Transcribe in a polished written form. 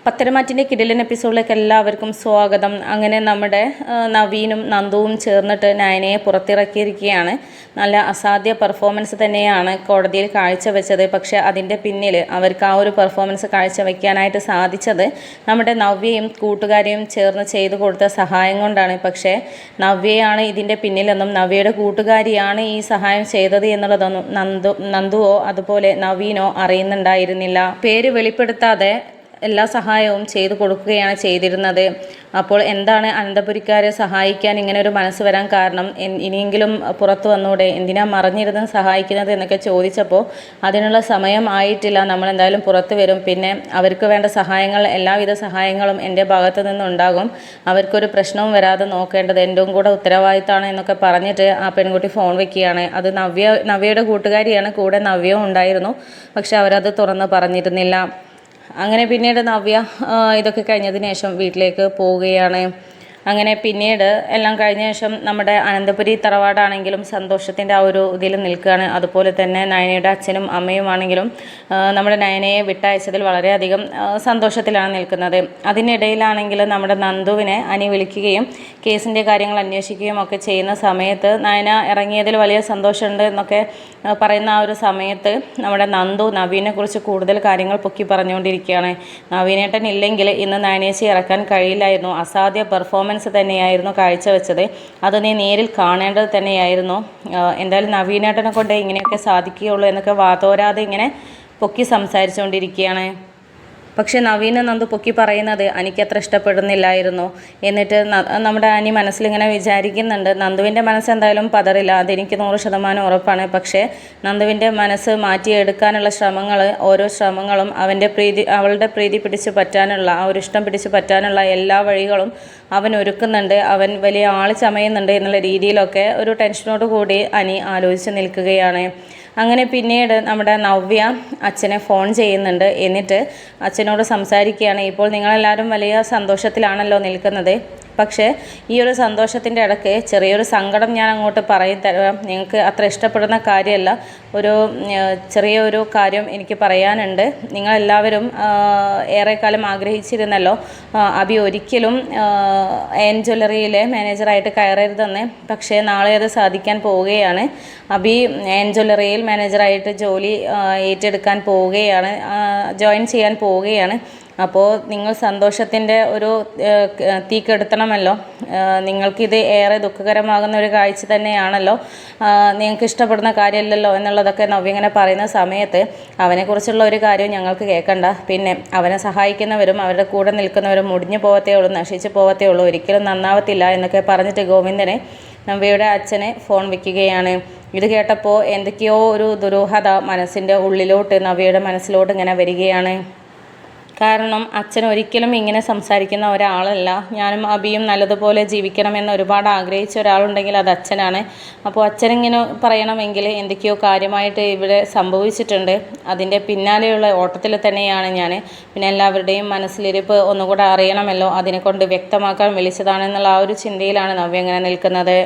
പത്തരമാറ്റിൻ്റെ കിടിലൻ എപ്പിസോഡിലേക്ക് എല്ലാവർക്കും സ്വാഗതം. അങ്ങനെ നമ്മുടെ നവീനും നന്ദുവും ചേർന്നിട്ട് നയനയെ പുറത്തിറക്കിയിരിക്കുകയാണ്. നല്ല അസാധ്യ പെർഫോമൻസ് തന്നെയാണ് കോടതിയിൽ കാഴ്ചവെച്ചത്. പക്ഷേ അതിൻ്റെ പിന്നിൽ അവർക്ക് ആ ഒരു പെർഫോമൻസ് കാഴ്ചവെക്കാനായിട്ട് സാധിച്ചത് നമ്മുടെ നവ്യയും കൂട്ടുകാരെയും ചേർന്ന് ചെയ്തു കൊടുത്ത സഹായം കൊണ്ടാണ്. പക്ഷേ നവ്യയാണ് ഇതിൻ്റെ പിന്നിലെന്നും നവ്യയുടെ കൂട്ടുകാരിയാണ് ഈ സഹായം ചെയ്തത് എന്നുള്ളതൊന്നും നന്ദുവോ അതുപോലെ നവീനോ അറിയുന്നുണ്ടായിരുന്നില്ല. പേര് വെളിപ്പെടുത്താതെ എല്ലാ സഹായവും ചെയ്തു കൊടുക്കുകയാണ് ചെയ്തിരുന്നത്. അപ്പോൾ എന്താണ് അനന്തപുരിക്കാരെ സഹായിക്കാൻ ഇങ്ങനെ ഒരു മനസ്സ് വരാൻ കാരണം? ഇനിയെങ്കിലും പുറത്തു വന്നൂടെ, എന്തിനാ മറിഞ്ഞിരുന്ന് സഹായിക്കുന്നത് എന്നൊക്കെ ചോദിച്ചപ്പോൾ അതിനുള്ള സമയം ആയിട്ടില്ല, നമ്മൾ എന്തായാലും പുറത്തു വരും, പിന്നെ അവർക്ക് വേണ്ട സഹായങ്ങൾ എല്ലാവിധ സഹായങ്ങളും എൻ്റെ ഭാഗത്തു നിന്നുണ്ടാകും, അവർക്കൊരു പ്രശ്നവും വരാതെ നോക്കേണ്ടത് എൻ്റെ കൂടെ ഉത്തരവാദിത്തമാണ് എന്നൊക്കെ പറഞ്ഞിട്ട് ആ പെൺകുട്ടി ഫോൺ വെക്കുകയാണ്. അത് നവ്യയുടെ കൂട്ടുകാരിയാണ്, കൂടെ നവ്യവും ഉണ്ടായിരുന്നു. പക്ഷെ അവരത് തുറന്ന് പറഞ്ഞിരുന്നില്ല. അങ്ങനെ പിന്നീട് നവ്യ ഇതൊക്കെ കഴിഞ്ഞതിന് ശേഷം വീട്ടിലേക്ക് പോവുകയാണ്. അങ്ങനെ പിന്നീട് എല്ലാം കഴിഞ്ഞ ശേഷം നമ്മുടെ അനന്തപുരി തറവാടാണെങ്കിലും സന്തോഷത്തിൻ്റെ ആ ഒരു ഇതിൽ നിൽക്കുകയാണ്. അതുപോലെ തന്നെ നയനയുടെ അച്ഛനും അമ്മയും ആണെങ്കിലും നമ്മുടെ നയനയെ വിട്ടയച്ചതിൽ വളരെയധികം സന്തോഷത്തിലാണ് നിൽക്കുന്നത്. അതിനിടയിലാണെങ്കിൽ നമ്മുടെ നന്ദുവിനെ അനി വിളിക്കുകയും കേസിൻ്റെ കാര്യങ്ങൾ അന്വേഷിക്കുകയും ഒക്കെ ചെയ്യുന്ന സമയത്ത് നയന ഇറങ്ങിയതിൽ വലിയ സന്തോഷമുണ്ട് എന്നൊക്കെ പറയുന്ന ആ ഒരു സമയത്ത് നമ്മുടെ നന്ദു നവീനെക്കുറിച്ച് കൂടുതൽ കാര്യങ്ങൾ പൊക്കി പറഞ്ഞുകൊണ്ടിരിക്കുകയാണ്. നവീനേട്ടൻ ഇല്ലെങ്കിൽ ഇന്ന് നയനേച്ചി ഇറക്കാൻ കഴിയില്ലായിരുന്നു, അസാധ്യ പെർഫോമൻസ് തന്നെയായിരുന്നു കാഴ്ചവെച്ചത്, അത് നീ നേരിൽ കാണേണ്ടത് തന്നെയായിരുന്നു, എന്തായാലും നവീനേട്ടനെ കൊണ്ട് ഇങ്ങനെയൊക്കെ സാധിക്കുകയുള്ളൂ എന്നൊക്കെ വാതോരാതെ ഇങ്ങനെ പൊക്കി സംസാരിച്ചുകൊണ്ടിരിക്കുകയാണ്. പക്ഷെ നവീന നന്ദു പൊക്കി പറയുന്നത് അനിക്കത്ര ഇഷ്ടപ്പെടുന്നില്ലായിരുന്നു. എന്നിട്ട് നമ്മുടെ അനി മനസ്സിലിങ്ങനെ വിചാരിക്കുന്നുണ്ട്, നന്ദുവിൻ്റെ മനസ്സ് എന്തായാലും പതറില്ല, അതെനിക്ക് 100% ഉറപ്പാണ്. പക്ഷേ നന്ദുവിൻ്റെ മനസ്സ് മാറ്റിയെടുക്കാനുള്ള ഓരോ ശ്രമങ്ങളും അവളുടെ പ്രീതി പിടിച്ചു പറ്റാനുള്ള, ആ ഒരു ഇഷ്ടം പിടിച്ചു പറ്റാനുള്ള എല്ലാ വഴികളും അവൻ ഒരുക്കുന്നുണ്ട്. അവൻ വലിയ ആൾ ചമയുന്നുണ്ട് എന്നുള്ള രീതിയിലൊക്കെ ഒരു ടെൻഷനോട് കൂടി അനി ആലോചിച്ച് നിൽക്കുകയാണ്. അങ്ങനെ പിന്നീട് നമ്മുടെ നവ്യ അച്ഛനെ ഫോൺ ചെയ്യുന്നുണ്ട്. എന്നിട്ട് അച്ഛനോട് സംസാരിക്കുകയാണ്. ഇപ്പോൾ നിങ്ങളെല്ലാവരും വലിയ സന്തോഷത്തിലാണല്ലോ നിൽക്കുന്നത്, പക്ഷേ ഈ ഒരു സന്തോഷത്തിൻ്റെ ഇടയ്ക്ക് ചെറിയൊരു സങ്കടം ഞാൻ അങ്ങോട്ട് തരാം. നിങ്ങൾക്ക് അത്ര ഇഷ്ടപ്പെടുന്ന കാര്യമല്ല, ഒരു ചെറിയൊരു കാര്യം എനിക്ക് പറയാനുണ്ട്. നിങ്ങളെല്ലാവരും ഏറെക്കാലം ആഗ്രഹിച്ചിരുന്നല്ലോ അബി ഒരിക്കലും എൻ ജ്വല്ലറിയിലെ മാനേജറായിട്ട് കയറരുതെന്ന്. പക്ഷേ നാളെ അത് സാധിക്കാൻ പോവുകയാണ്. അബി എൻ ജ്വല്ലറിയിൽ മാനേജറായിട്ട് ജോലി ഏറ്റെടുക്കാൻ പോവുകയാണ്, ജോയിൻ ചെയ്യാൻ പോവുകയാണ്. അപ്പോൾ നിങ്ങൾ സന്തോഷത്തിൻ്റെ ഒരു തീ കെടുത്തണമല്ലോ, നിങ്ങൾക്കിത് ഏറെ ദുഃഖകരമാകുന്ന ഒരു കാഴ്ച തന്നെയാണല്ലോ, നിങ്ങൾക്ക് ഇഷ്ടപ്പെടുന്ന കാര്യമല്ലല്ലോ എന്നുള്ളതൊക്കെ നവ്യ ഇങ്ങനെ പറയുന്ന സമയത്ത് അവനെക്കുറിച്ചുള്ള ഒരു കാര്യവും ഞങ്ങൾക്ക് കേൾക്കണ്ട, പിന്നെ അവനെ സഹായിക്കുന്നവരും അവരുടെ കൂടെ നിൽക്കുന്നവരും മുടിഞ്ഞു പോകത്തേ ഉള്ളൂ, നശിച്ചു പോകത്തേ ഉള്ളൂ, ഒരിക്കലും നന്നാവത്തില്ല എന്നൊക്കെ പറഞ്ഞിട്ട് ഗോവിന്ദനെ നവ്യയുടെ അച്ഛനെ ഫോൺ വയ്ക്കുകയാണ്. ഇത് കേട്ടപ്പോൾ എന്തൊക്കെയോ ഒരു ദുരൂഹത മനസ്സിൻ്റെ ഉള്ളിലോട്ട്, നവ്യയുടെ മനസ്സിലോട്ട് ഇങ്ങനെ വരികയാണ്. കാരണം അച്ഛൻ ഒരിക്കലും ഇങ്ങനെ സംസാരിക്കുന്ന ഒരാളല്ല. ഞാനും അബിയും നല്ലതുപോലെ ജീവിക്കണമെന്ന് ഒരുപാട് ആഗ്രഹിച്ച ഒരാളുണ്ടെങ്കിൽ അത് അച്ഛനാണ്. അപ്പോൾ അച്ഛനിങ്ങനെ പറയണമെങ്കിൽ എന്തൊക്കെയോ കാര്യമായിട്ട് ഇവിടെ സംഭവിച്ചിട്ടുണ്ട്. അതിൻ്റെ പിന്നാലെയുള്ള ഓട്ടത്തിൽ തന്നെയാണ് ഞാൻ. പിന്നെ എല്ലാവരുടെയും മനസ്സിലിരിപ്പ് ഒന്നുകൂടെ അറിയണമല്ലോ, അതിനെക്കൊണ്ട് വ്യക്തമാക്കാൻ വിളിച്ചതാണെന്നുള്ള ആ ഒരു ചിന്തയിലാണ് നവ്യ ഇങ്ങനെ നിൽക്കുന്നത്.